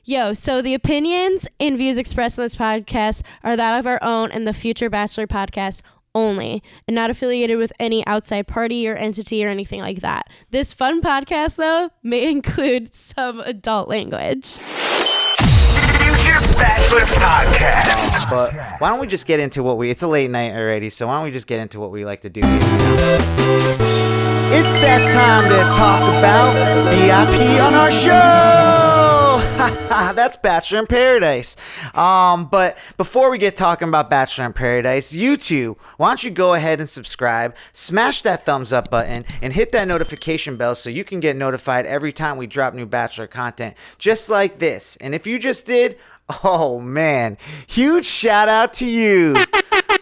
Yo, so the opinions and views expressed in this podcast are that of our own and the future Bachelor podcast only, and not affiliated with any outside party or entity or anything like that. This fun podcast, though, may include some adult language. Future Bachelor podcast. But why don't we just get into it's a late night already, so why don't we just get into what we like to do here, you know? It's that time to talk about BIP on our show. That's Bachelor in Paradise. But before we get talking about Bachelor in Paradise, you two, why don't you go ahead and subscribe, smash that thumbs up button, and hit that notification bell so you can get notified every time we drop new Bachelor content, just like this. And if you just did, oh man, huge shout out to you.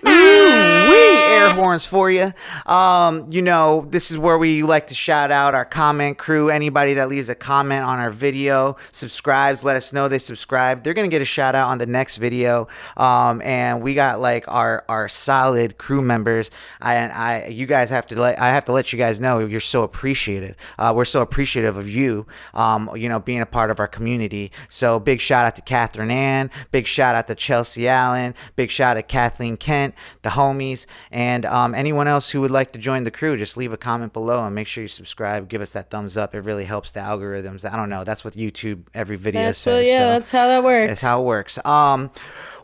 Ooh-wee, air horns for you. You know, this is where we like to shout out our comment crew. Anybody that leaves a comment on our video, subscribes, let us know they subscribe. They're going to get a shout out on the next video. And we got like our solid crew members. You guys have to I have to let you guys know you're so appreciative. We're so appreciative of you, you know, being a part of our community. So big shout out to Catherine Ann, big shout out to Chelsea Allen, big shout out to Kathleen Kent, the homies, and anyone else who would like to join the crew. Just leave a comment below and make sure you subscribe, give us that thumbs up. It really helps the algorithms. I don't know, that's what YouTube every video says. Yeah, so that's how that works. That's how it works.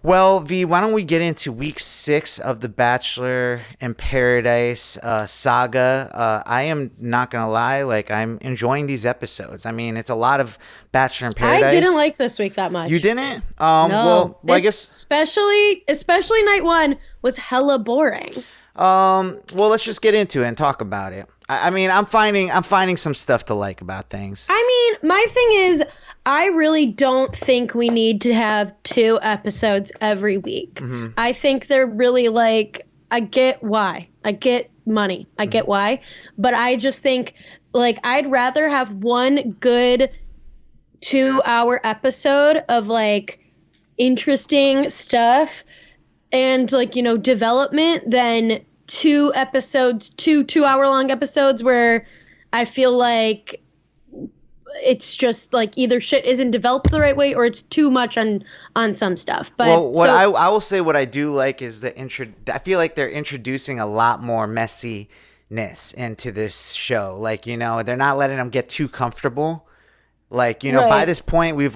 Well, V, why don't we get into week 6 of the Bachelor in Paradise saga? I am not going to lie, like, I'm enjoying these episodes. I mean, it's a lot of Bachelor in Paradise. I didn't like this week that much. You didn't? No. Well, I guess... Especially night 1 was hella boring. Well, let's just get into it and talk about it. I mean, I'm finding some stuff to like about things. I mean, my thing is, I really don't think we need to have 2 episodes every week. Mm-hmm. I think they're really like, I get why. I get money. I get why. But I just think, like, I'd rather have one good 2-hour episode of, like, interesting stuff and, like, you know, development than 2 episodes, 2-hour-long episodes where I feel like it's just like either shit isn't developed the right way or it's too much on some stuff. But well, I will say what I do like is I feel like they're introducing a lot more messiness into this show. Like, you know, they're not letting them get too comfortable. Like, you know, by this point we'd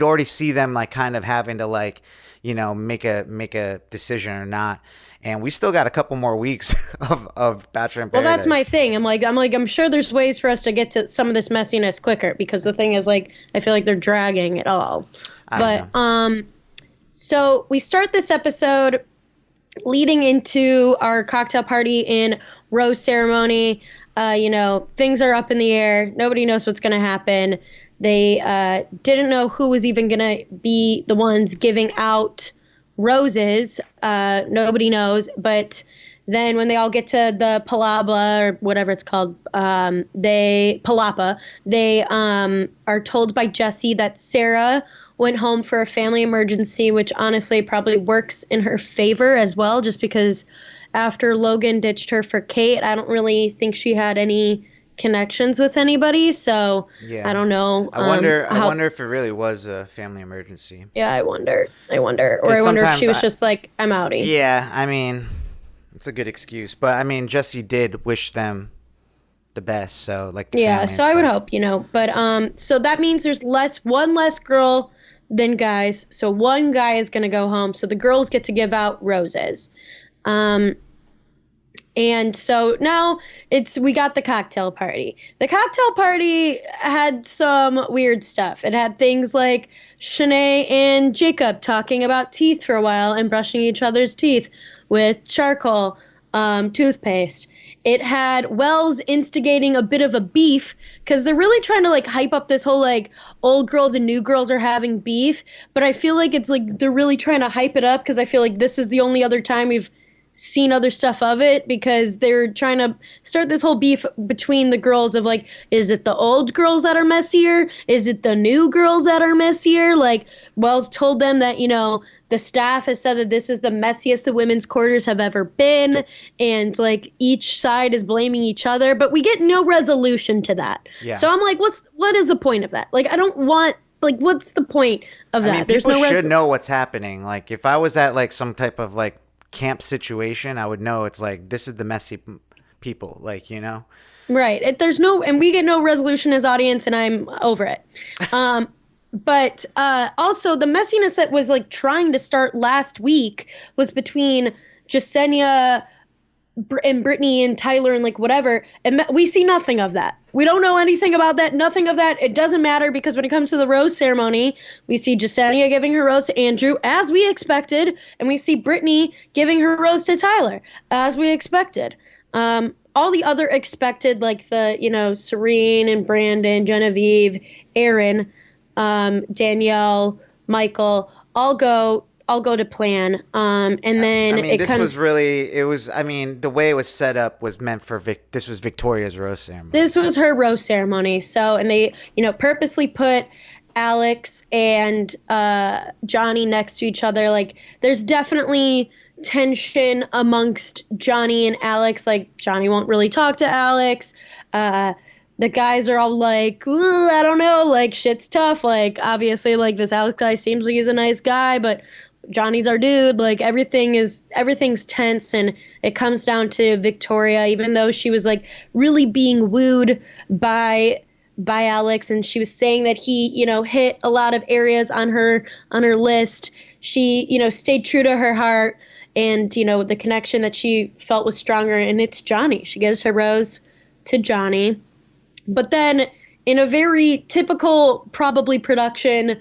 already see them like kind of having to like, you know, make a decision or not. And we still got a couple more weeks of Bachelor in Paradise. Well, that's my thing. I'm sure there's ways for us to get to some of this messiness quicker, because the thing is, like, I feel like they're dragging it all. So we start this episode leading into our cocktail party and rose ceremony. You know, things are up in the air. Nobody knows what's going to happen. They didn't know who was even going to be the ones giving out roses. Nobody knows. But then when they all get to the palapa or whatever it's called, they are told by Jesse that Sarah went home for a family emergency, which honestly probably works in her favor as well, just because after Logan ditched her for Kate, I don't really think she had any connections with anybody, so yeah. I don't know. I wonder if it really was a family emergency. Yeah, I wonder. Or I wonder if she was just like, I'm outie. Yeah, I mean, it's a good excuse, but I mean, Jesse did wish them the best, so like the family so and I would stuff. hope, you know, but so that means there's one less girl than guys, so one guy is gonna go home, so the girls get to give out roses. And so now we got the cocktail party. The cocktail party had some weird stuff. It had things like Shanae and Jacob talking about teeth for a while and brushing each other's teeth with charcoal toothpaste. It had Wells instigating a bit of a beef because they're really trying to like hype up this whole like old girls and new girls are having beef. But I feel like it's like they're really trying to hype it up because I feel like this is the only other time we've seen other stuff of it, because they're trying to start this whole beef between the girls of like, is it the old girls that are messier? Is it the new girls that are messier? Like, Wells told them that, you know, the staff has said that this is the messiest the women's quarters have ever been, and like each side is blaming each other, but we get no resolution to that. Yeah. So I'm like, what is the point of that? Like, I don't want like, what's the point of that? I mean, people should know what's happening. Like, if I was at like some type of like camp situation, I would know it's like, this is the messy people, like, you know? Right. And we get no resolution as audience, and I'm over it. But also the messiness that was like trying to start last week was between Jasenia and Brittany and Tyler and like whatever. And we see nothing of that. We don't know anything about that. Nothing of that. It doesn't matter because when it comes to the rose ceremony, we see Jasenia giving her rose to Andrew as we expected. And we see Brittany giving her rose to Tyler as we expected. All the other expected, like the, you know, Serena and Brandon, Genevieve, Aaron, Danielle, Michael, all go to plan. And then the way it was set up was meant for this was Victoria's rose ceremony. This was her rose ceremony. So, and they, you know, purposely put Alex and Johnny next to each other. Like, there's definitely tension amongst Johnny and Alex. Like, Johnny won't really talk to Alex. The guys are all like, I don't know, like, shit's tough. Like, obviously, like, this Alex guy seems like he's a nice guy, but Johnny's our dude. Like, everything's tense, and it comes down to Victoria, even though she was, like, really being wooed by Alex, and she was saying that he, you know, hit a lot of areas on her list. She, you know, stayed true to her heart, and, you know, the connection that she felt was stronger, and it's Johnny. She gives her rose to Johnny. But then, in a very typical, probably production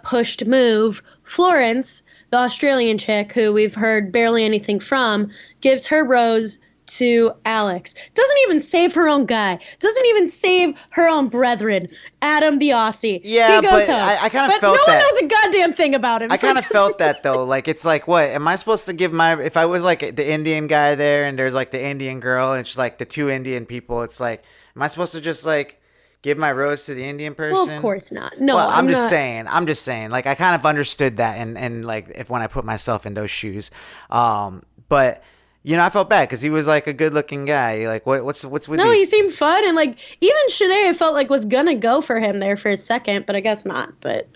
pushed move, Florence, the Australian chick who we've heard barely anything from, gives her rose to Alex. Doesn't even save her own guy. Doesn't even save her own brethren. Adam the Aussie. Yeah, but I kind of felt that. No one knows a goddamn thing about him. I kind of felt that, though. Like, it's like, what? Am I supposed to give if I was like the Indian guy there and there's like the Indian girl and it's like the two Indian people, it's like, am I supposed to just like give my rose to the Indian person? Well, of course not. No, well, I'm just saying. Like, I kind of understood that, and like when I put myself in those shoes, but you know, I felt bad because he was like a good-looking guy. Like, what's with these? No, he seemed fun, and like even Shanae, I felt like was gonna go for him there for a second, but I guess not. But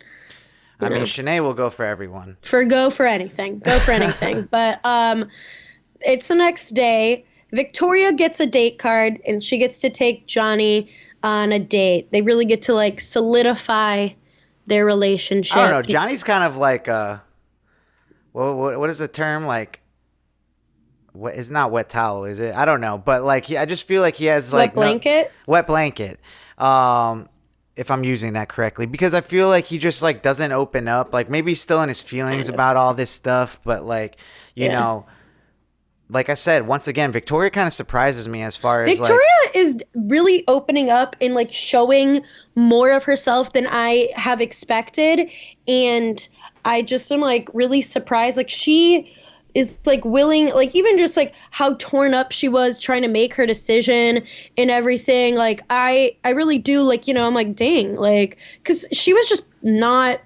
I mean, Shanae will go for everyone. Go for anything. But it's the next day. Victoria gets a date card, and she gets to take Johnny on a date. They really get to like solidify their relationship. I don't know. Johnny's kind of like what is the term, like? What, it's not wet towel, is it? I don't know, but like I just feel like he has like wet blanket. If I'm using that correctly, because I feel like he just like doesn't open up. Like, maybe he's still in his feelings about all this stuff, but like you know. Like I said, once again, Victoria kind of surprises me as far as Victoria is really opening up and like showing more of herself than I have expected. And I just am like really surprised. Like, she is like willing, like even just like how torn up she was trying to make her decision and everything. Like, I really do, like, you know, I'm like, dang, like, because she was just not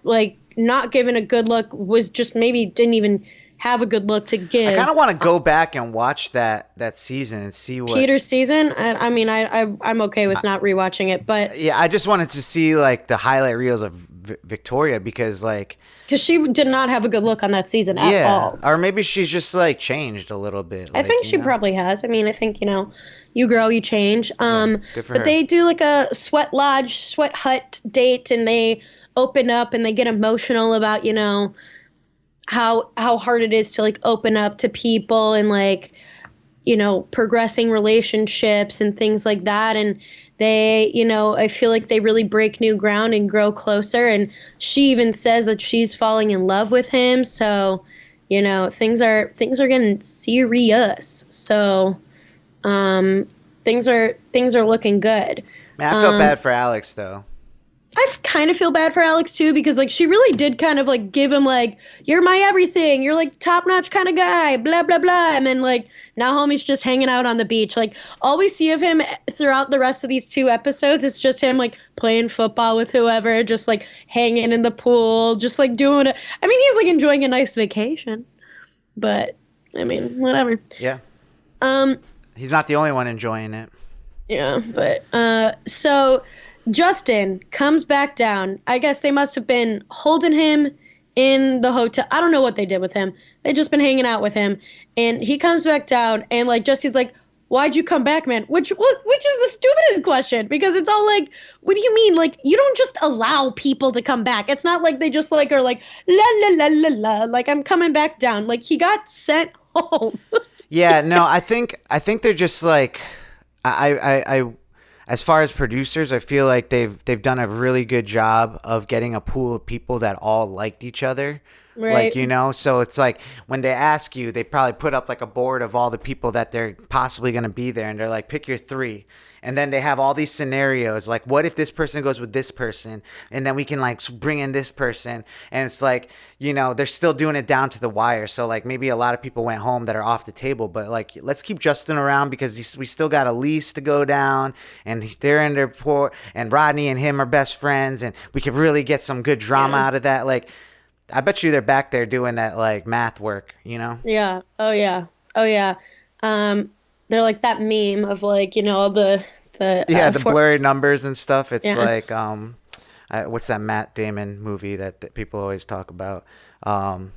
given a good look, was just maybe didn't even have a good look to give. I kind of want to go back and watch that season and see what Peter's season. I mean, I'm okay with not rewatching it, but yeah, I just wanted to see like the highlight reels of Victoria because she did not have a good look on that season at all. Or maybe she's just like changed a little bit. I think she probably has. I mean, I think, you know, you grow, you change. Good for her. They do like a sweat hut date, and they open up and they get emotional about, you know, how hard it is to like open up to people and like, you know, progressing relationships and things like that. And they, you know, I feel like they really break new ground and grow closer. And she even says that she's falling in love with him. So, you know, things are getting serious. So, things are looking good. Man, I felt bad for Alex though. I kind of feel bad for Alex too, because like she really did kind of like give him like, you're my everything, you're like top notch kind of guy, blah blah blah, and then like now homie's just hanging out on the beach. Like, all we see of him throughout the rest of these 2 episodes is just him like playing football with whoever, just like hanging in the pool, just like doing it. I mean, he's like enjoying a nice vacation, but I mean, whatever. Yeah. He's not the only one enjoying it. Yeah, but so Justin comes back down. I guess they must have been holding him in the hotel. I don't know what they did with him. They just been hanging out with him. And he comes back down and like Justine's like, why'd you come back, man? Which is the stupidest question because it's all like, what do you mean? Like, you don't just allow people to come back. It's not like they just like are like, la la la la la, like I'm coming back down. Like he got sent home. Yeah, no, I think they're just like, I as far as producers, I feel like they've done a really good job of getting a pool of people that all liked each other. Right. Like, you know, so it's like when they ask you, they probably put up like a board of all the people that they're possibly going to be there. And they're like, pick your 3. And then they have all these scenarios like, what if this person goes with this person? And then we can like bring in this person. And it's like, you know, they're still doing it down to the wire. So like maybe a lot of people went home that are off the table. But like, let's keep Justin around because we still got Elise to go down. And they're in their port. And Rodney and him are best friends. And we could really get some good drama out of that. Like, I bet you they're back there doing that like math work, you know? Yeah. Oh yeah. Oh yeah. They're like that meme of like, you know, the blurry numbers and stuff. It's Yeah. like what's that Matt Damon movie that people always talk about? Damn,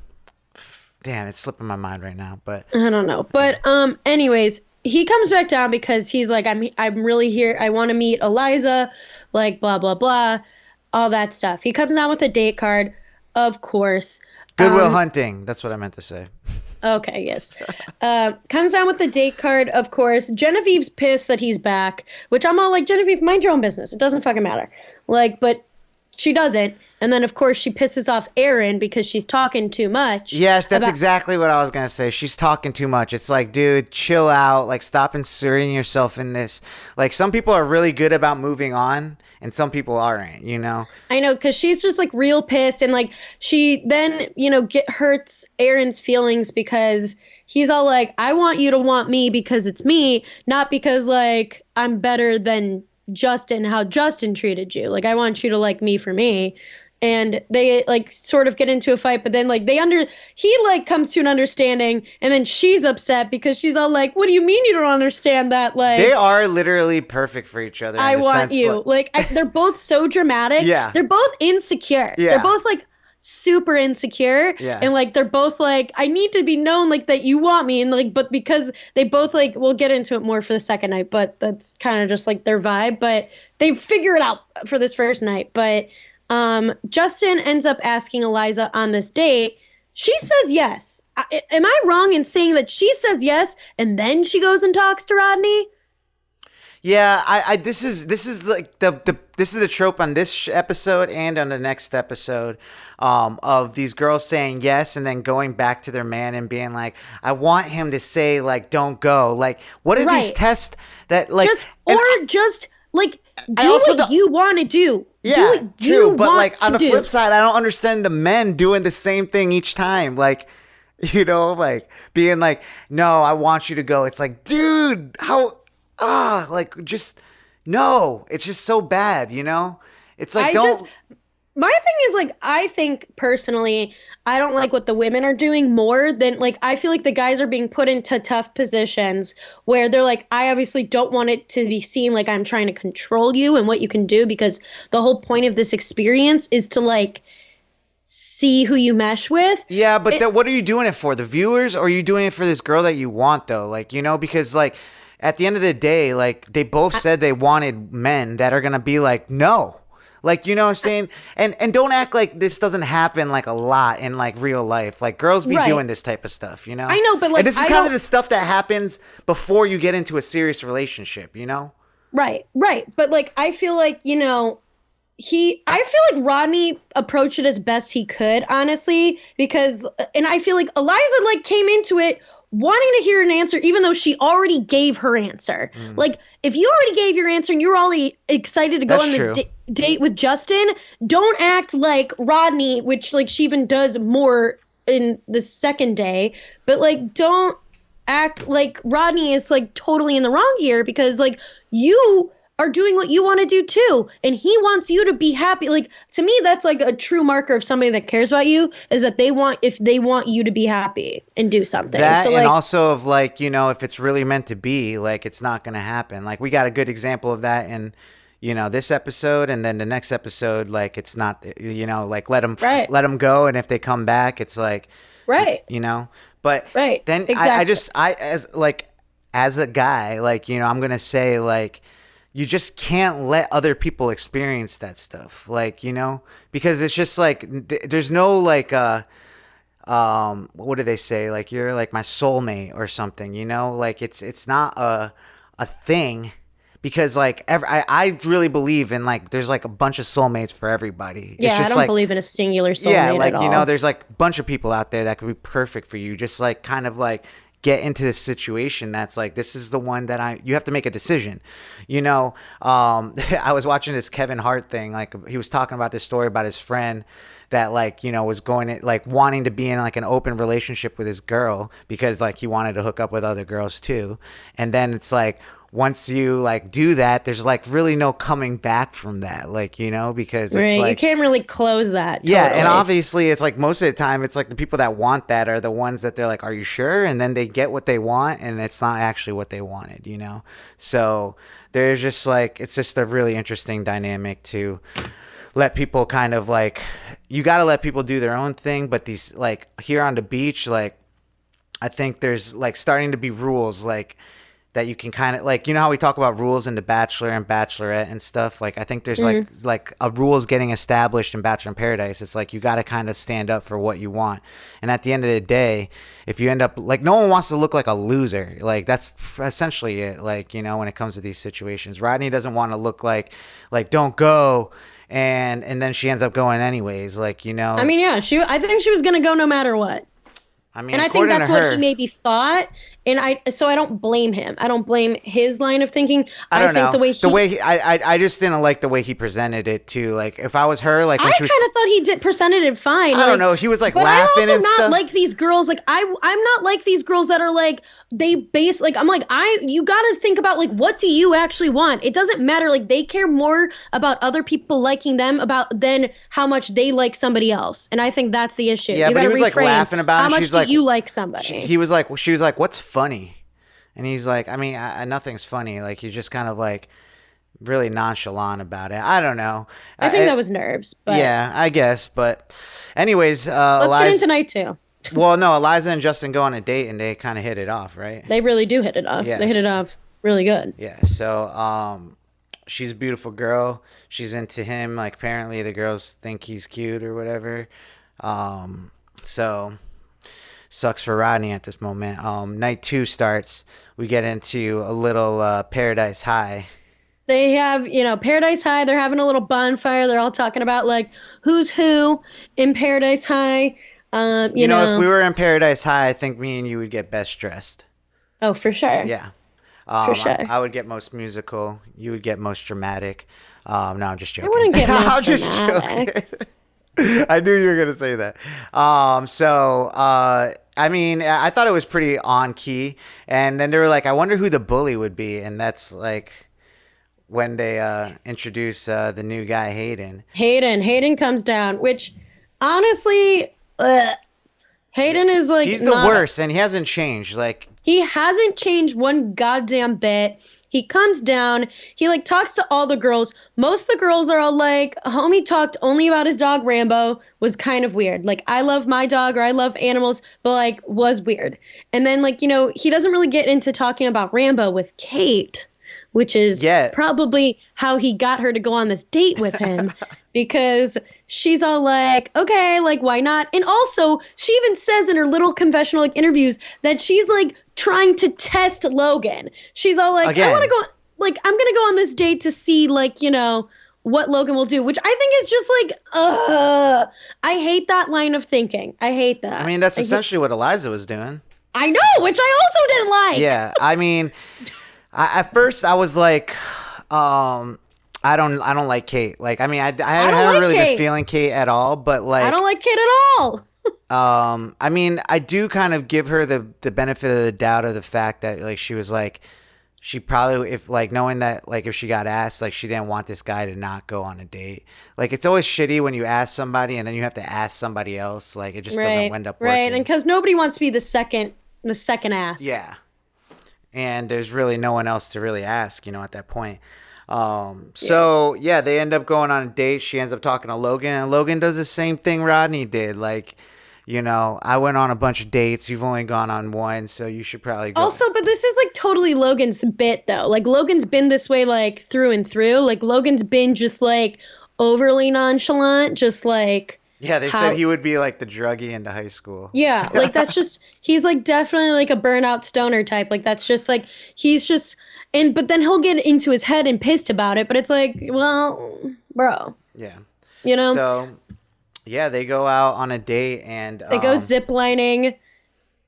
it's slipping my mind right now, but I don't know. But anyways, he comes back down because he's like, I'm really here. I want to meet Eliza, like blah blah blah, all that stuff. He comes down with a date card, of course. Goodwill Hunting. That's what I meant to say. Okay, yes. Comes down with the date card, of course. Genevieve's pissed that he's back, which I'm all like, Genevieve, mind your own business. It doesn't fucking matter. Like, but she doesn't. And then, of course, she pisses off Aaron because she's talking too much. Yes, that's exactly what I was going to say. She's talking too much. It's like, dude, chill out. Like, stop inserting yourself in this. Like, some people are really good about moving on, and some people aren't, you know? I know, because she's just, like, real pissed. And, like, she then, you know, hurts Aaron's feelings because he's all like, I want you to want me because it's me, not because, like, I'm better than Justin, how Justin treated you. Like, I want you to like me for me. And they like sort of get into a fight, but then like he like comes to an understanding, and then she's upset because she's all like, what do you mean you don't understand that? Like, they are literally perfect for each other. I want you. They're both so dramatic. Yeah. They're both insecure. Yeah. They're both like super insecure. Yeah. And like they're both like, I need to be known like that you want me. And like, but because they both like, we'll get into it more for the second night, but that's kind of just like their vibe. But they figure it out for this first night. But Justin ends up asking Eliza on this date. She says yes. Am I wrong in saying that she says yes and then she goes and talks to Rodney? Yeah, this is like this is the trope on this episode and on the next episode, of these girls saying yes and then going back to their man and being like, I want him to say like, don't go. Like, what are these tests that like, just like do what you want to do. Yeah, true. But like on the flip side, I don't understand the men doing the same thing each time. Like, you know, like being like, no, I want you to go. It's like, dude, like just no. It's just so bad, you know? It's like, my thing is like, I think personally, I don't like what the women are doing more than like, I feel like the guys are being put into tough positions where they're like, I obviously don't want it to be seen like I'm trying to control you and what you can do, because the whole point of this experience is to like see who you mesh with. Yeah, but what are you doing it for? The viewers? Or are you doing it for this girl that you want though? Like, you know, because like at the end of the day, like they both said they wanted men that are going to be like, no. Like, you know what I'm saying? And don't act like this doesn't happen like a lot in like real life. Like girls be doing this type of stuff, you know? I know, but like, and this is kind of the stuff that happens before you get into a serious relationship, you know? Right. But like, I feel like, you know, I feel like Rodney approached it as best he could, honestly, because, and I feel like Eliza like came into it wanting to hear an answer, even though she already gave her answer. Like, if you already gave your answer and you're already excited to go on this date with Justin, don't act like Rodney, which like she even does more in the second day, but like don't act like Rodney is like totally in the wrong here, because like you are doing what you want to do too, and he wants you to be happy. Like, to me, that's like a true marker of somebody that cares about you, is that they want you to be happy and do something. That, so, and like, also of like, you know, if it's really meant to be, like it's not going to happen. Like we got a good example of that in, this episode, and then the next episode, like, it's not, like, let them Right. let them go, and if they come back, it's like, Right. but Right. then Exactly. as a guy, like, I'm gonna say, like, you just can't let other people experience that stuff, like, because it's just like there's no like what do they say, like, you're like my soulmate or something, like it's not a thing, because like I really believe in, like, there's like a bunch of soulmates for everybody. Yeah, It's just I don't like, believe in a singular soulmate yeah, like, at all. there's like a bunch of people out there that could be perfect for you. Just like kind of like get into this situation that's like, this is the one that you have to make a decision. I was watching this Kevin Hart thing. Like, he was talking about this story about his friend that, like, was going to, like, wanting to be in like an open relationship with his girl because, like, he wanted to hook up with other girls too. And then it's like, once you like do that, there's like really no coming back from that, like, because it's like, you can't really close that. yeah, totally. and obviously it's like most of the time it's like the people that want that are the ones that they're like, are you sure? And then they get what they want, and it's not actually what they wanted, So there's just like, it's just a really interesting dynamic to let people kind of like, you got to let people do their own thing, but these, like, here on the beach, like, I think there's like starting to be rules, like, that you can kind of, like, how we talk about rules in The Bachelor and Bachelorette and stuff. Like, I think there's like a rules getting established in Bachelor in Paradise. It's like, you got to kind of stand up for what you want. And at the end of the day, if you end up, like, no one wants to look like a loser. Like, that's essentially it. Like, when it comes to these situations, Rodney doesn't want to look like don't go. And then she ends up going anyways. Like, I mean, yeah, I think she was going to go no matter what. I mean, and I think that's what he maybe thought. And I don't blame him. I don't blame his line of thinking. I don't think know. I just didn't like the way he presented it too. Like, if I was her, like, when I she was, kind of thought he presented it fine. I don't know. He was like but laughing I also and not stuff. like these girls. Like, I'm not like these girls that are like, they base, like, I'm like, you got to think about, like, what do you actually want? It doesn't matter. Like, they care more about other people liking them than how much they like somebody else. And I think that's the issue. Yeah, you but he gotta was like reframe, laughing about it. how much She's do like, you like somebody? she was like, what's funny? And he's like, I mean, nothing's funny. Like, you're just kind of like really nonchalant about it. I don't know. I think that was nerves. But yeah, I guess. But anyways, let's get into night 2. Well, no, Eliza and Justin go on a date, and they kind of hit it off, right? They really do hit it off. Yes. They hit it off really good. Yeah. So, she's a beautiful girl. She's into him. Like, apparently the girls think he's cute or whatever. So sucks for Rodney at this moment. Night 2 starts. We get into a little Paradise High. They have, Paradise High. They're having a little bonfire. They're all talking about, like, who's who in Paradise High. You know, if we were in Paradise High, I think me and you would get best dressed. Oh, for sure. Yeah. For sure. I would get most musical. You would get most dramatic. No, I'm just joking. I wouldn't get most I'm just dramatic. joking. I knew you were gonna say that. I mean, I thought it was pretty on key. And then they were like, I wonder who the bully would be. And that's like when they introduce the new guy, Hayden. Hayden comes down, which honestly, Hayden is like, he's the worst, and he hasn't changed. Like, he hasn't changed one goddamn bit. He comes down. He, like, talks to all the girls. Most of the girls are all like, homie talked only about his dog Rambo. Was kind of weird. Like, I love my dog, or I love animals, but, like, was weird. And then, like, he doesn't really get into talking about Rambo with Kate, which is probably how he got her to go on this date with him. Because she's all like, okay, like, why not? And also, she even says in her little confessional, like, interviews that she's, like, trying to test Logan. She's all like, I want to go, like, I'm going to go on this date to see, like, what Logan will do, which I think is just like, I hate that line of thinking. I hate that. I mean, that's essentially what Eliza was doing. I know, which I also didn't like. Yeah, I mean, at first I was like, I don't like Kate. Like, I mean, I haven't really been feeling Kate at all, but like, I don't like Kate at all. I mean, I do kind of give her the benefit of the doubt of the fact that, like, she was like, she probably, if, like, knowing that, like, if she got asked, like, she didn't want this guy to not go on a date. Like, it's always shitty when you ask somebody and then you have to ask somebody else. Like, it just doesn't end up working. Right, and because nobody wants to be the second ask. Yeah. And there's really no one else to really ask, at that point. So yeah, they end up going on a date. She ends up talking to Logan, and Logan does the same thing Rodney did. Like, I went on a bunch of dates. You've only gone on one, so you should probably go. Also, but this is like totally Logan's bit though. Like Logan's been this way like through and through. Like Logan's been just like overly nonchalant, just like Yeah, they said he would be like the druggie into high school. Yeah, like that's just he's like definitely like a burnout stoner type. Like that's just like he's just but then he'll get into his head and pissed about it, but it's like, well, bro. Yeah. So yeah, they go out on a date and they go ziplining,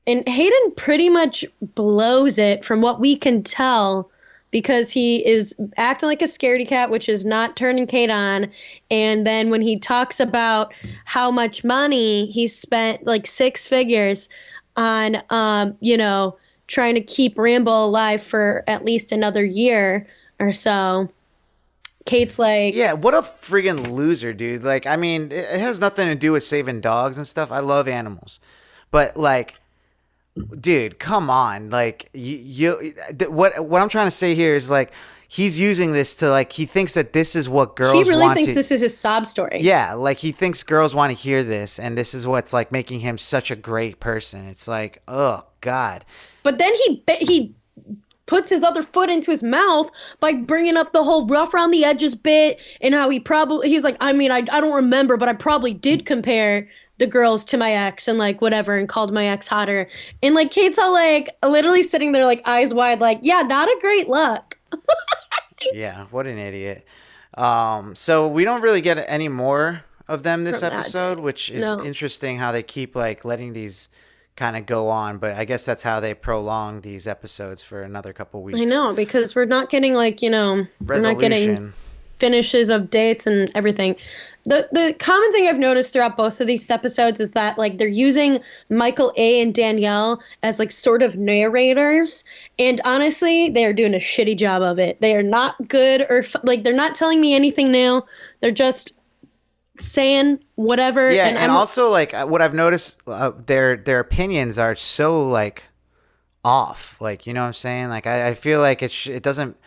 and Hayden pretty much blows it from what we can tell because he is acting like a scaredy cat, which is not turning Kate on. And then when he talks about how much money he spent, like 6 figures on, trying to keep Rambo alive for at least another year or so, Kate's like, yeah, what a friggin' loser, dude. Like, I mean, it has nothing to do with saving dogs and stuff. I love animals. But, like, dude, come on. Like, what I'm trying to say here is, like, he's using this to, like, he thinks that this is what girls want. He really thinks this is his sob story. Yeah, like, he thinks girls want to hear this, and this is what's, like, making him such a great person. It's like, oh, God. But then he puts his other foot into his mouth by bringing up the whole rough around the edges bit and how he's like, I mean, I don't remember, but I probably did compare the girls to my ex and like whatever and called my ex hotter. And like Kate's all like literally sitting there like eyes wide like, yeah, not a great look. Yeah, what an idiot. So we don't really get any more of them this episode, which is interesting how they keep like letting these kind of go on, but I guess that's how they prolong these episodes for another couple weeks. I know, because we're not getting like, we're not getting finishes of dates and everything. The common thing I've noticed throughout both of these episodes is that like they're using Michael A. and Danielle as like sort of narrators, and honestly, they are doing a shitty job of it. They are not good or like they're not telling me anything new. They're just saying whatever. Yeah, and also like what I've noticed, their opinions are so like off. Like, you know what I'm saying? Like I feel like it doesn't.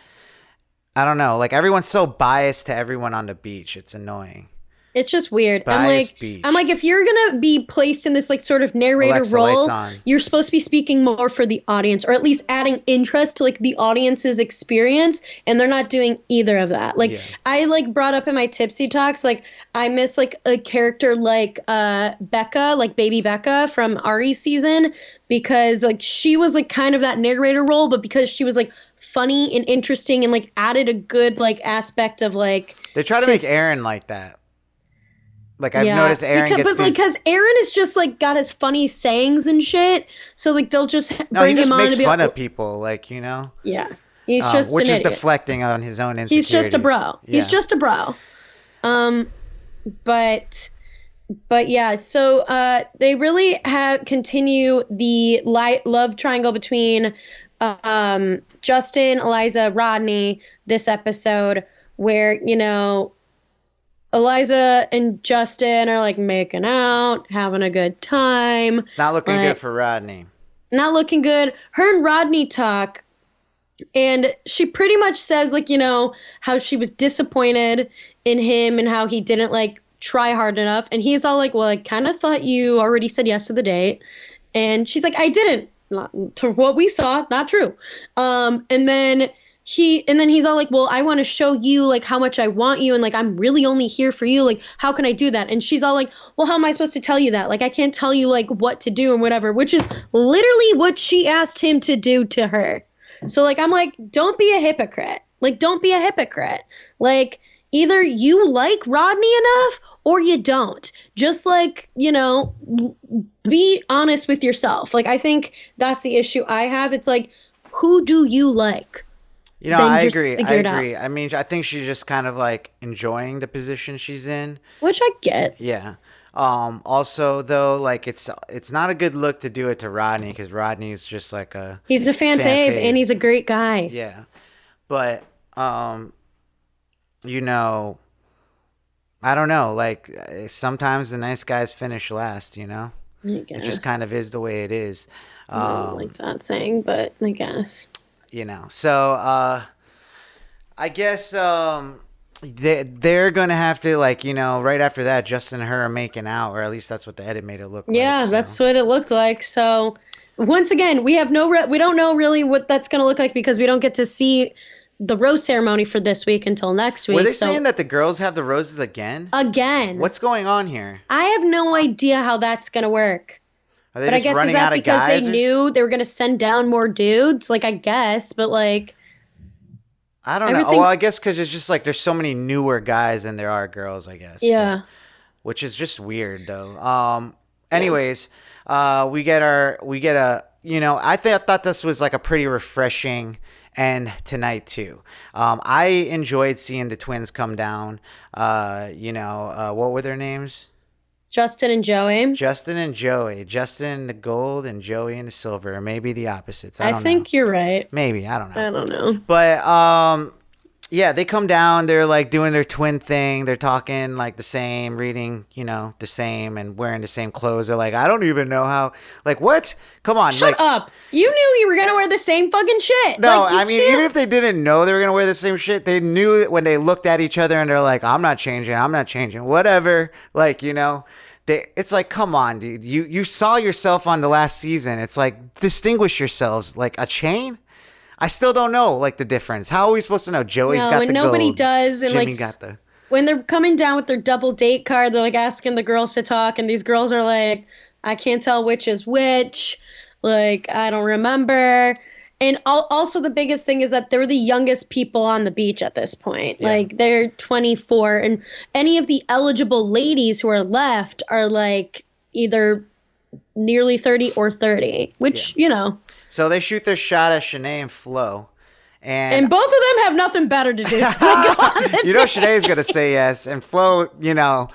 I don't know. Like everyone's so biased to everyone on the beach. It's annoying. It's just weird. Biased beach. I'm like, if you're gonna be placed in this like sort of narrator role, you're supposed to be speaking more for the audience, or at least adding interest to like the audience's experience, and they're not doing either of that. Like I like brought up in my tipsy talks, like I miss like a character like Becca, like baby Becca from Ari's season, because like she was like kind of that narrator role, but because she was like funny and interesting and like added a good like aspect of like they try to make Aaron like that. Like I've noticed Aaron because Aaron is just like got his funny sayings and shit. So like they'll just bring him on to be makes fun of people, like, Yeah. He's just which an is idiot. Deflecting on his own insecurities. He's just a bro. Yeah. He's just a bro. But yeah, so they really continue the love triangle between Justin, Eliza, Rodney this episode, where Eliza and Justin are like making out, having a good time. It's not looking good for Rodney. Not looking good. Her and Rodney talk, and she pretty much says like, how she was disappointed in him and how he didn't like try hard enough. And he's all like, well, I kind of thought you already said yes to the date. And she's like, I didn't. Not, to what we saw, not true. And then he's all like, well, I want to show you like how much I want you, and like I'm really only here for you, like how can I do that? And she's all like, well, how am I supposed to tell you that? Like I can't tell you like what to do and whatever, which is literally what she asked him to do to her. So like I'm like, don't be a hypocrite. Like don't be a hypocrite. Like either you like Rodney enough or you don't. Just like, be honest with yourself. Like I think that's the issue I have. It's like, who do you like? I agree. I mean, I think she's just kind of like enjoying the position she's in, which I get. Yeah. Also, though, like it's not a good look to do it to Rodney, because Rodney's just like he's a fan fave and he's a great guy. Yeah, but I don't know. Like sometimes the nice guys finish last. It just kind of is the way it is. I don't like that saying, but I guess. So I guess they're going to have to, like, you know, right after that, Justin and her are making out, or at least that's what the edit made it look like. Yeah, so. that's what it looked like. So once again, we have we don't know really what that's going to look like because we don't get to see the rose ceremony for this week until next week. Were they saying that the girls have the roses again? Again. What's going on here? I have no idea how that's going to work. Are they just running out of guys? Because they knew they were going to send down more dudes? Like, I guess, but like... I don't know. Well, I guess because it's just like there's so many newer guys than there are girls, I guess. Yeah. Which is just weird, though. Anyways, we get a, you know, I thought this was like a pretty refreshing end tonight, too. I enjoyed seeing the twins come down. You know, what were their names? Justin and Joey. Justin and Joey. Justin in the gold and Joey in the silver. Or maybe the opposites. I think you're right. Maybe. I don't know. I don't know. But, yeah, they come down. They're, like, doing their twin thing. They're talking, like, the same, reading, you know, the same, and wearing the same clothes. They're like, I don't even know how. Like, what? Come on. Shut up. You knew you were going to wear the same fucking shit. No, like, I mean, even if they didn't know they were going to wear the same shit, they knew it when they looked at each other and they're like, I'm not changing. Whatever. Like, you know. It's like, come on, dude. You saw yourself on the last season. It's like, distinguish yourselves. Like, a chain? I still don't know, like, the difference. How are we supposed to know? Joey's got the gold. Nobody does. And Jimmy like, got the... When they're coming down with their double date card, they're, like, asking the girls to talk. And these girls are like, I can't tell which is which. Like, I don't remember. And also the biggest thing is that they're the youngest people on the beach at this point. Yeah. Like, they're 24. And any of the eligible ladies who are left are, like, either nearly 30 or 30, which, you know. So they shoot their shot at Shanae and Flo. And both of them have nothing better to do. So you know Shanae's going to say yes. And Flo, you know...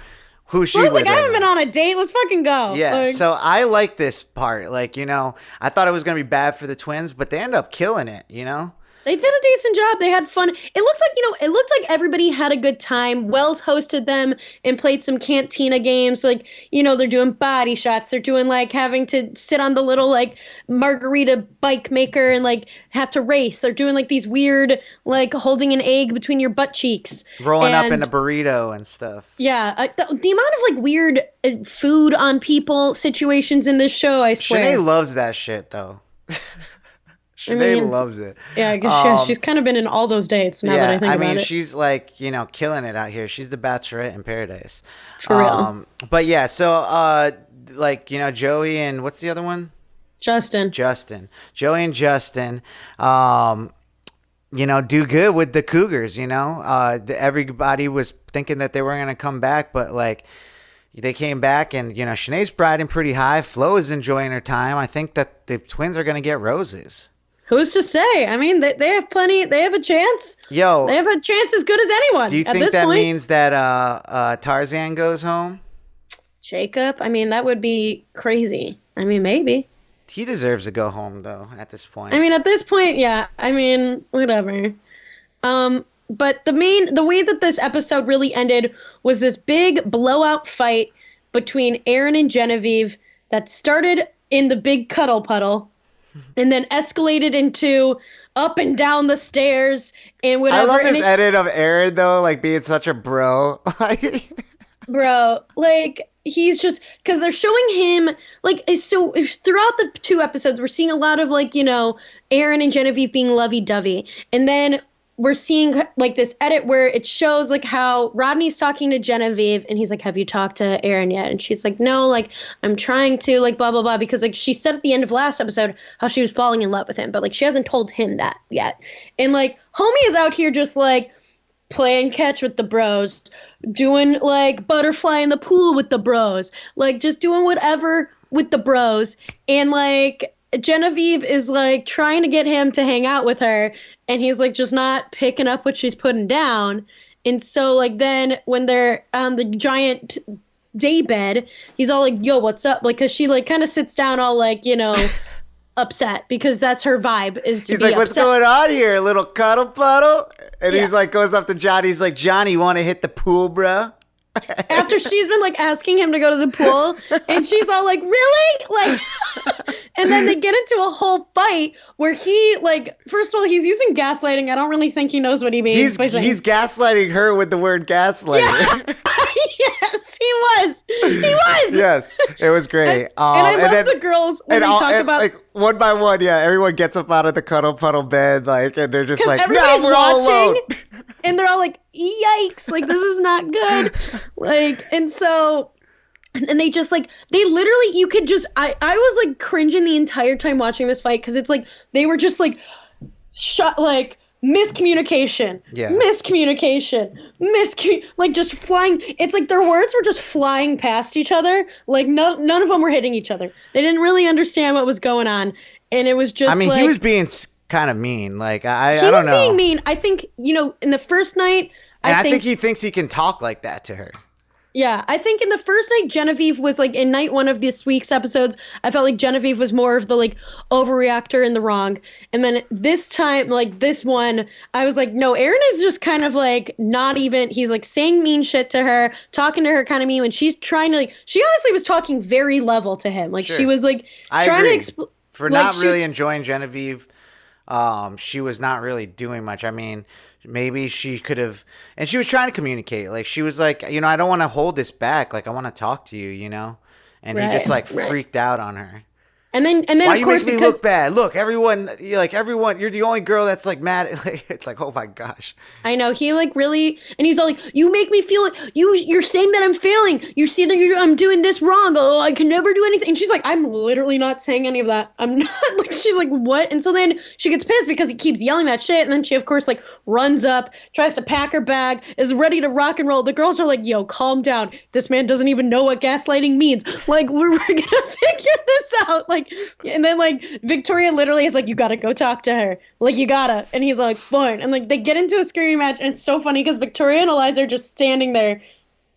Who's she with? Like, I haven't been on a date. Let's fucking go. Yeah, like, so I like this part. Like, you know, I thought it was going to be bad for the twins, but they end up killing it, you know? They did a decent job. They had fun. It looks like everybody had a good time. Wells hosted them and played some cantina games. Like, you know, they're doing body shots. They're doing, like, having to sit on the little, like, margarita bike maker and, like, have to race. They're doing, like, these weird, like, holding an egg between your butt cheeks. Rolling up in a burrito and stuff. Yeah. The amount of, like, weird food on people situations in this show, I swear. Shanae loves that shit, though. Shanae loves it. Yeah, because she's kind of been in all those dates now that I think about it. I mean, she's like, you know, killing it out here. She's the Bachelorette in paradise. For real. But yeah, so like, you know, Joey and what's the other one? Justin. Joey and Justin, you know, do good with the Cougars, you know. Everybody was thinking that they weren't going to come back, but like, they came back and, you know, Shanae's riding pretty high. Flo is enjoying her time. I think that the twins are going to get roses. Who's to say? I mean, they have plenty. They have a chance. They have a chance as good as anyone. Do you think that means that Tarzan goes home? Jacob? I mean, that would be crazy. I mean, maybe. He deserves to go home, though, at this point. I mean, at this point, yeah. I mean, whatever. But the way that this episode really ended was this big blowout fight between Aaron and Genevieve that started in the big cuddle puddle and then escalated into up and down the stairs and whatever. I love this edit of Aaron, though, like being such a bro. Bro, like, he's just, because they're showing him, like, so throughout the two episodes, we're seeing a lot of, like, you know, Aaron and Genevieve being lovey-dovey. And then we're seeing, like, this edit where it shows, like, how Rodney's talking to Genevieve, and he's like, have you talked to Aaron yet? And she's like, no, like, I'm trying to, like, blah, blah, blah, because, like, she said at the end of last episode how she was falling in love with him, but, like, she hasn't told him that yet. And, like, homie is out here just, like, playing catch with the bros, doing, like, butterfly in the pool with the bros, like, just doing whatever with the bros. And, like, Genevieve is, like, trying to get him to hang out with her, and he's, like, just not picking up what she's putting down. And so, like, then when they're on the giant day bed, he's all like, yo, what's up? Like, because she, like, kind of sits down all, like, you know, upset, because that's her vibe, is to be like, upset. what's going on here? A little cuddle puddle? And he's like, goes up to Johnny. He's like, Johnny, you want to hit the pool, bro? After she's been, like, asking him to go to the pool, and she's all like, really? Like, And then they get into a whole fight where he, like, first of all, he's using gaslighting. I don't really think he knows what he means. He's gaslighting her with the word gaslighting. Yeah. Yes, he was. He was. Yes, it was great. And I love the girls when they talk about, like, one by one. Yeah, everyone gets up out of the cuddle puddle bed, like, and they're just like, "No, we're all alone." And they're all like, "Yikes! Like, this is not good." Like, and so. And they just, like, they literally, you could just, I was, like, cringing the entire time watching this fight because it's, like, they were just, like, miscommunication. Yeah. Miscommunication. Like, just flying. It's like their words were just flying past each other. Like, none of them were hitting each other. They didn't really understand what was going on. And it was just, I mean, like, he was being kind of mean. Like, I don't know. He was being mean. I think, in the first night, I think he thinks he can talk like that to her. Yeah, I think in the first night, Genevieve was, like, in night one of this week's episodes, I felt like Genevieve was more of the, like, overreactor in the wrong. And then this time, like, this one, I was like, no, Aaron is just kind of, like, not even, he's, like, saying mean shit to her, talking to her kind of mean when she's trying to, like, she honestly was talking very level to him. Like, She was, like, trying to explain. For not really enjoying Genevieve, she was not really doing much. I mean, maybe she could have, and she was trying to communicate. Like, she was like, I don't want to hold this back. Like, I want to talk to you, And he just, like, freaked out on her. And then why of you course, make me look bad? Look, everyone, you're the only girl that's, like, mad. It's like, oh my gosh. I know, he, like, really, and he's all like, you make me feel like you're saying that I'm failing. You see that I'm doing this wrong. Oh, I can never do anything. And she's like, I'm literally not saying any of that. I'm not. Like, she's like, what? And so then she gets pissed because he keeps yelling that shit. And then she, of course, like, runs up, tries to pack her bag, is ready to rock and roll. The girls are like, yo, calm down. This man doesn't even know what gaslighting means. Like, we're gonna figure this out. Like, and then, like, Victoria literally is like, you gotta go talk to her. Like, you gotta. And he's like, fine. And, like, they get into a screaming match, and it's so funny because Victoria and Eliza are just standing there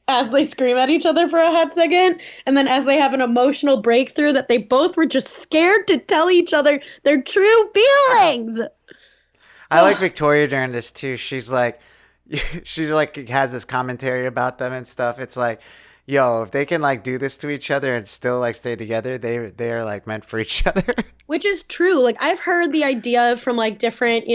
as they scream at each other for a hot second. And then as they have an emotional breakthrough that they both were just scared to tell each other their true feelings. I like Victoria during this, too. She's like, has this commentary about them and stuff. It's like, yo, if they can, like, do this to each other and still, like, stay together, they're like meant for each other. Which is true. Like, I've heard the idea from, like, different,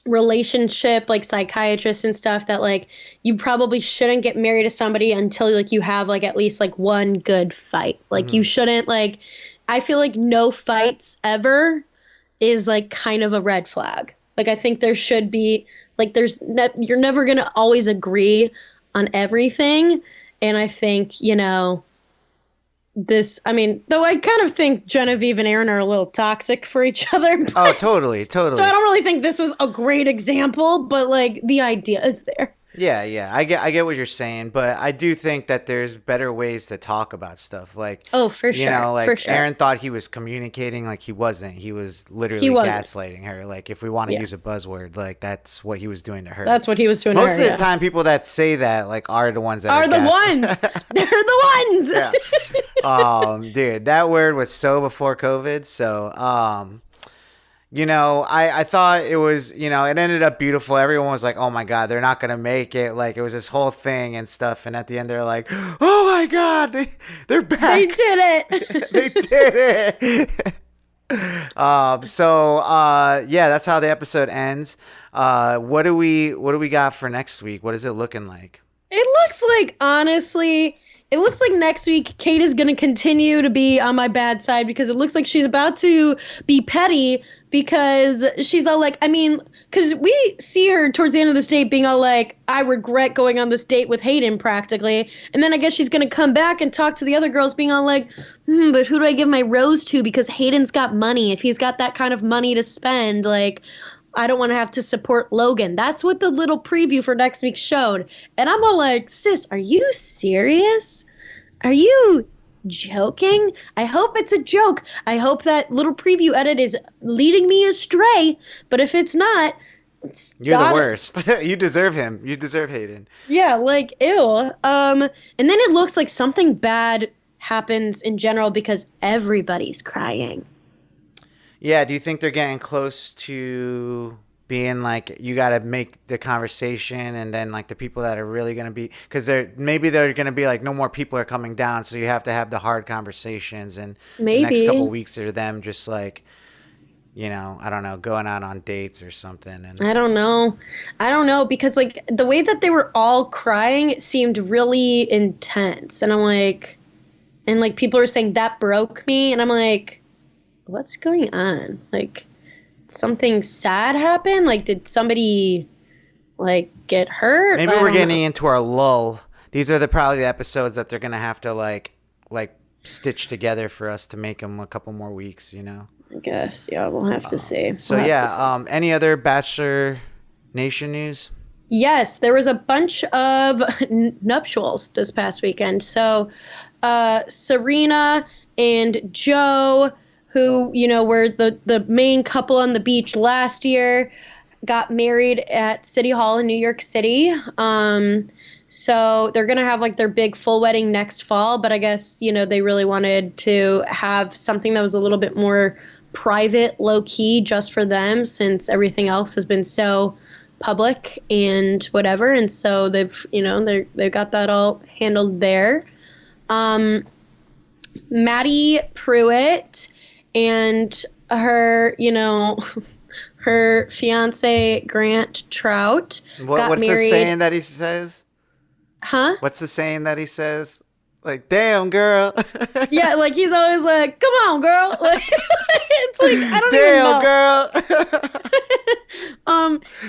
relationship, like, psychiatrists and stuff that, like, you probably shouldn't get married to somebody until, like, you have, like, at least, like, one good fight. Like, you shouldn't, like, I feel like no fights ever is, like, kind of a red flag. Like, I think there should be, like, you're never going to always agree on everything. And I think, though I kind of think Genevieve and Aaron are a little toxic for each other. Oh, totally. So I don't really think this is a great example, but, like, the idea is there. Yeah. I get what you're saying, but I do think that there's better ways to talk about stuff. Like, oh, for sure. Like, for sure. Aaron thought he was communicating, like, he wasn't. He was literally gaslighting her. Like, if we want to use a buzzword, like, that's what he was doing to her. That's what he was doing to her. Most of the time, people that say that, like, are the ones that are the ones. They're the ones. Yeah. Dude, that word was so before COVID. So, I thought it was, it ended up beautiful. Everyone was like, oh my God, they're not going to make it. Like, it was this whole thing and stuff. And at the end, they're like, oh my God, they're back. They did it. They did it. Yeah, that's how the episode ends. What do we got for next week? What is it looking like? It looks like, honestly, next week Kate is going to continue to be on my bad side because it looks like she's about to be petty because she's all like, because we see her towards the end of this date being all like, I regret going on this date with Hayden practically. And then I guess she's going to come back and talk to the other girls being all like, but who do I give my rose to? Because Hayden's got money. If he's got that kind of money to spend, like, I don't want to have to support Logan. That's what the little preview for next week showed. And I'm all like, sis, are you serious? Are you joking? I hope it's a joke. I hope that little preview edit is leading me astray. But if it's not, you're the worst. You deserve him. You deserve Hayden. Yeah, like, ew. And then it looks like something bad happens in general because everybody's crying. Yeah, do you think they're getting close to being like, you got to make the conversation, and then like the people that are really going to be, because they're going to be like, no more people are coming down, so you have to have the hard conversations, and the next couple weeks are them just like, you know, I don't know, going out on dates or something. And I don't know, because like the way that they were all crying seemed really intense, and I'm like, and like people were saying that broke me, and I'm like, what's going on? Like, something sad happened? Like, did somebody like get hurt? Maybe we're getting into our lull. These are probably the episodes that they're gonna have to like stitch together for us to make them a couple more weeks, you know. I guess, yeah, we'll have to see. Any other Bachelor Nation news? Yes, there was a bunch of nuptials this past weekend. So, Serena and Joe, who, you know, were the main couple on the beach last year, got married at City Hall in New York City. So they're going to have like their big full wedding next fall, but I guess, you know, they really wanted to have something that was a little bit more private, low key, just for them, since everything else has been so public and whatever. And so they've got that all handled there. Madi Prewett and her, you know, her fiance Grant Troutt got what's married. The saying that he says? Huh? What's the saying that he says? Like, damn, girl. Yeah, like he's always like, come on, girl. Like, it's like, I don't even know. Damn, girl.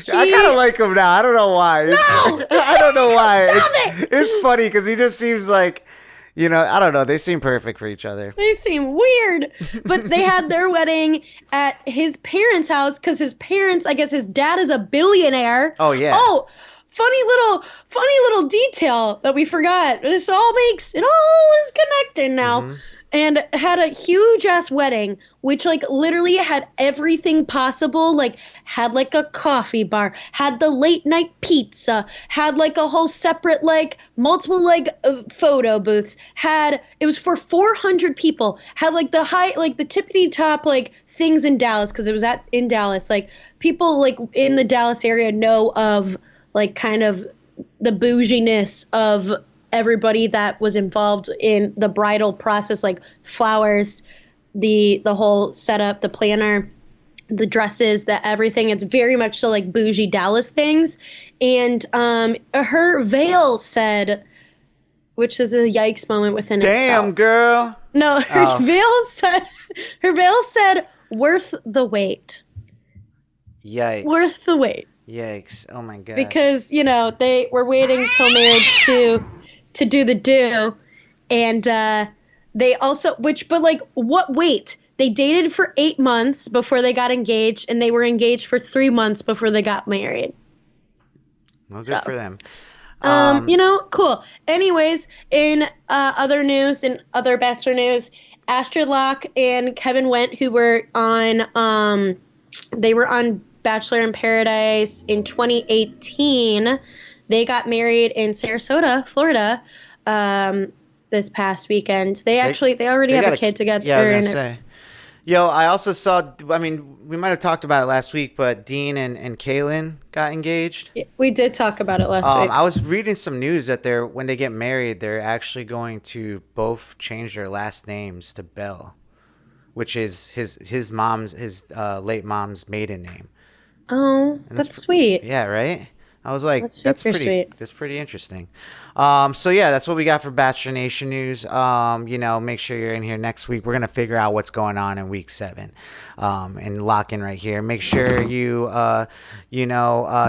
I kind of like him now. I don't know why. No! I don't know why. Stop it's funny because he just seems like, you know, I don't know. They seem perfect for each other. They seem weird. But they had their wedding at his parents' house because his parents, I guess his dad is a billionaire. Oh, yeah. Oh, funny little detail that we forgot. It all is connected now. Mm-hmm. And had a huge ass wedding, which like literally had everything possible. Like had like a coffee bar, had the late night pizza, had like a whole separate like multiple like photo booths. It was for 400 people. Had like the tippity top like things in Dallas because it was in Dallas. Like people like in the Dallas area know of like kind of the bouginess of everybody that was involved in the bridal process, like flowers, the whole setup, the planner, the dresses, the everything. It's very much so like bougie Dallas things. And her veil said, which is a yikes moment within itself. Damn, girl. No, her veil said worth the wait. Yikes. Worth the wait. Yikes. Oh my god. Because, you know, they were waiting till marriage to do the do, and they also wait, they dated for 8 months before they got engaged, and they were engaged for 3 months before they got married. Well, good for them. You know, cool. Anyways, in other news, in other Bachelor news, Astrid, Loch, and Kevin Wendt, who were on they were on Bachelor in Paradise in 2018. They got married in Sarasota, Florida, this past weekend. They already have a kid together. Yeah, I was gonna say. Yo, I also saw, I mean, we might have talked about it last week, but Dean and Kailyn got engaged. We did talk about it last week. I was reading some news that when they get married, they're actually going to both change their last names to Bell, which is his late mom's maiden name. Oh, that's sweet. Yeah, right? I was like, that's pretty sweet. That's pretty interesting. So yeah, that's what we got for Bachelor Nation news. You know, make sure you're in here next week. We're gonna figure out what's going on in week 7, and lock in right here. Make sure you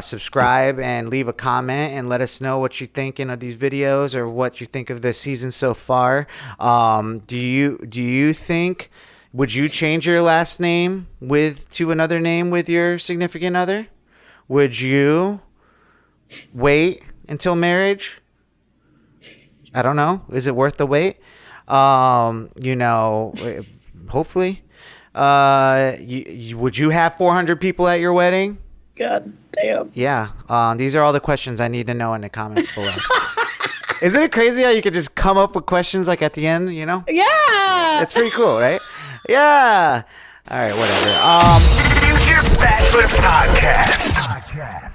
subscribe and leave a comment and let us know what you're thinking of these videos or what you think of the season so far. Do you think, would you change your last name to another name with your significant other? Would you wait until marriage? I don't know. Is it worth the wait? You know, hopefully. Would you have 400 people at your wedding? God damn. Yeah. These are all the questions I need to know in the comments below. Isn't it crazy how you could just come up with questions like at the end, you know? Yeah. It's pretty cool, right? Yeah. All right, whatever. Future Bachelor Podcast.